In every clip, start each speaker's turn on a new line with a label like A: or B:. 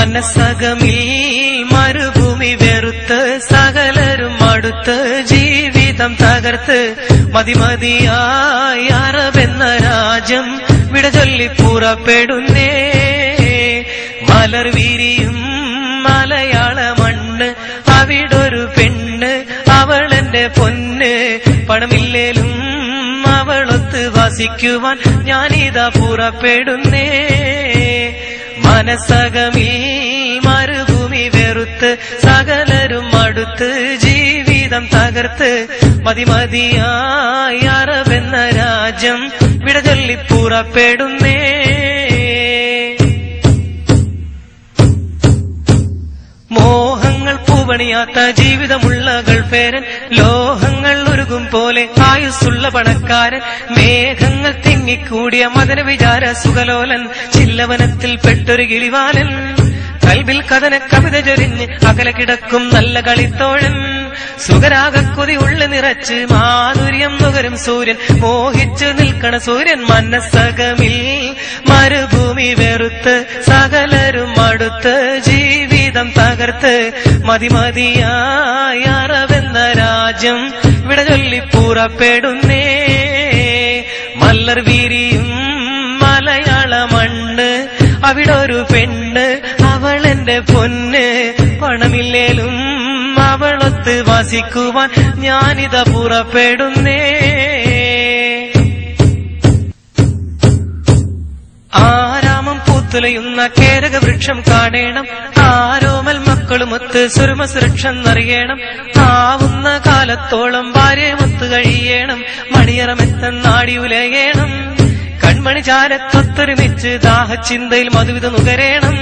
A: മനസ്സകമിൽ മരുഭൂമി വെറുത്ത് സകലരും അടുത്ത് ജീവിതം തകർത്ത് മതിമതിയായി അറബെന്ന രാജ്യം വിട ചൊല്ലി പുറപ്പെടുന്നേ. മലർ വിരിയും മലയാള മണ്ണ്, അവിടൊരു പെണ്ണ് അവളെന്റെ പൊന്ന്. പണമില്ലേലും അവളൊത്ത് വസിക്കുവാൻ ഞാനിതാ പുറപ്പെടുന്നേ. മനസ്സകമിൽ മരുഭൂമി വെറുത്ത് സകലരും അടുത്ത് ജീവിതം തകർത്ത് മതിമതിയായി അറബെന്ന രാജ്യം വിട ചൊല്ലി പുറപ്പെടുന്നേ. മോഹങ്ങൾ പൂവണിയാത്ത ജീവിതമുള്ള ഗൾഫേരൻ, ലോഹങ്ങൾ ഉരുകും പോലെ ആയുസ്സുള്ള പണക്കാരൻ, മേഘങ്ങൾ തിങ്ങിക്കൂടിയ മദന വിചാര സുഖലോലൻ, ചില്ലവനത്തിൽ പെട്ടൊരു കിളിവാലൻ, കൽബിൽ കഥന കവിത ചൊരിഞ്ഞ് അകലെ കിടക്കും നല്ല കളിത്തോഴൻ, സുഖരാഗക്കൊതി ഉള്ളു നിറച്ച് മാധുര്യം നുകരും സൂര്യൻ, മോഹിച്ചു നിൽക്കണ സൂര്യൻ. മനസ്സകമിൽ മരുഭൂമി വെറുത്ത് സകലരും അടുത്ത് ജീവിതം തകർത്ത് മതിമതിയായി അറബെന്ന രാജ്യം വിട ചൊല്ലി പുറപ്പെടുന്നേ. മലർ വിരിയും മലയാള മണ്ണ്, അവിടൊരു പെണ്ണ് അവളെന്റെ പൊന്ന്. പണമില്ലേലും അവളൊത്ത് വസിക്കുവാൻ ഞാനിതാ പുറപ്പെടുന്നേ. ആരാമം പൂത്തുലയുന്ന കേരക വൃക്ഷം കാണേണം, ആരോമൽ മക്കളുമൊത്ത് സുരമ സുരക്ഷന്നറിയണം. ആവുന്ന കാലത്തോളം ഭാര്യമൊത്ത് കഴിയണം, മണിയറമെത്തന്നാടി ഉലയേണം. കൺമണി ചാരത്തൊത്തൊരുമിച്ച് ദാഹചിന്തയിൽ മധുവിധ നുകരേണം.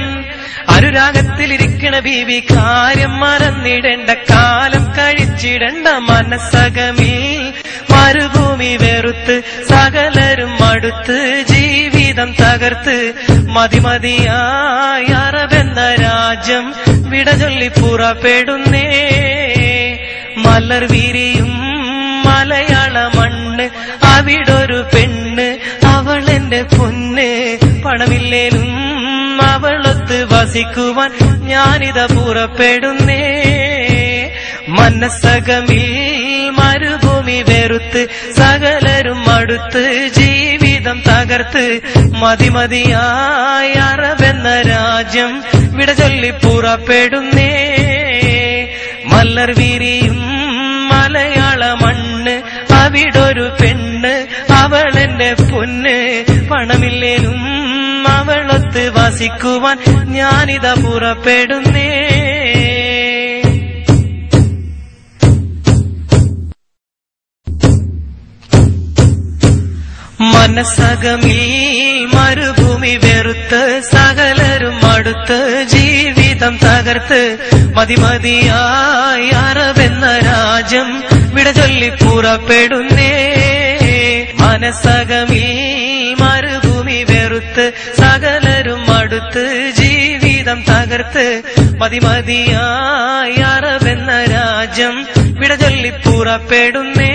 A: അനുരാഗത്തിലിരിക്കണ ബീവി കാര്യം മറന്നിടേണ്ട, കാലം കഴിച്ചിടണ്ട. മനസ്സകമിൽ മരുഭൂമി വെറുത്ത് സകലരും അടുത്ത് ജീവിതം തകർത്ത് മതിമതിയായി അറബെന്ന രാജ്യം വിട ചൊല്ലി പുറപ്പെടുന്നേ. മലർ വിരിയും മലയാള മണ്ണ്, അവിടൊരു പെണ്ണ് അവളെന്റെ പൊന്ന്. പണമില്ലേലും അവളൊത്ത് വസിക്കുവാൻ ഞാനിതാ പുറപ്പെടുന്നേ. മനസ്സകമിൽ മരുഭൂമി വെറുത്ത് സകലരും അടുത്ത് ജീവിതം തകർത്ത് മതിമതിയായി അറബെന്ന രാജ്യം വിട ചൊല്ലി പുറപ്പെടുന്നേ. മലർ വിരിയും മലയാള മണ്ണ്, അവിടൊരു പെണ്ണ് അവളെന്റെ പൊന്ന്. പണമില്ലേലും അവളൊത്ത് വസിക്കുവാൻ ഞാനിതാ പുറപ്പെടുന്നേ. മനസ്സകമിൽ മരുഭൂമി വെറുത്ത് സകലരും അടുത്ത് ജീവിതം തകർത്ത് മതിമതിയായി അറബെന്ന രാജ്യം വിട ചൊല്ലി പുറപ്പെടുന്നേ. മനസ്സകമിൽ മരുഭൂമി വെറുത്ത് സകലരും അടുത്ത് ജീവിതം തകർത്ത് മതിമതിയായി അറബെന്ന രാജ്യം വിട ചൊല്ലി പുറപ്പെടുന്നേ.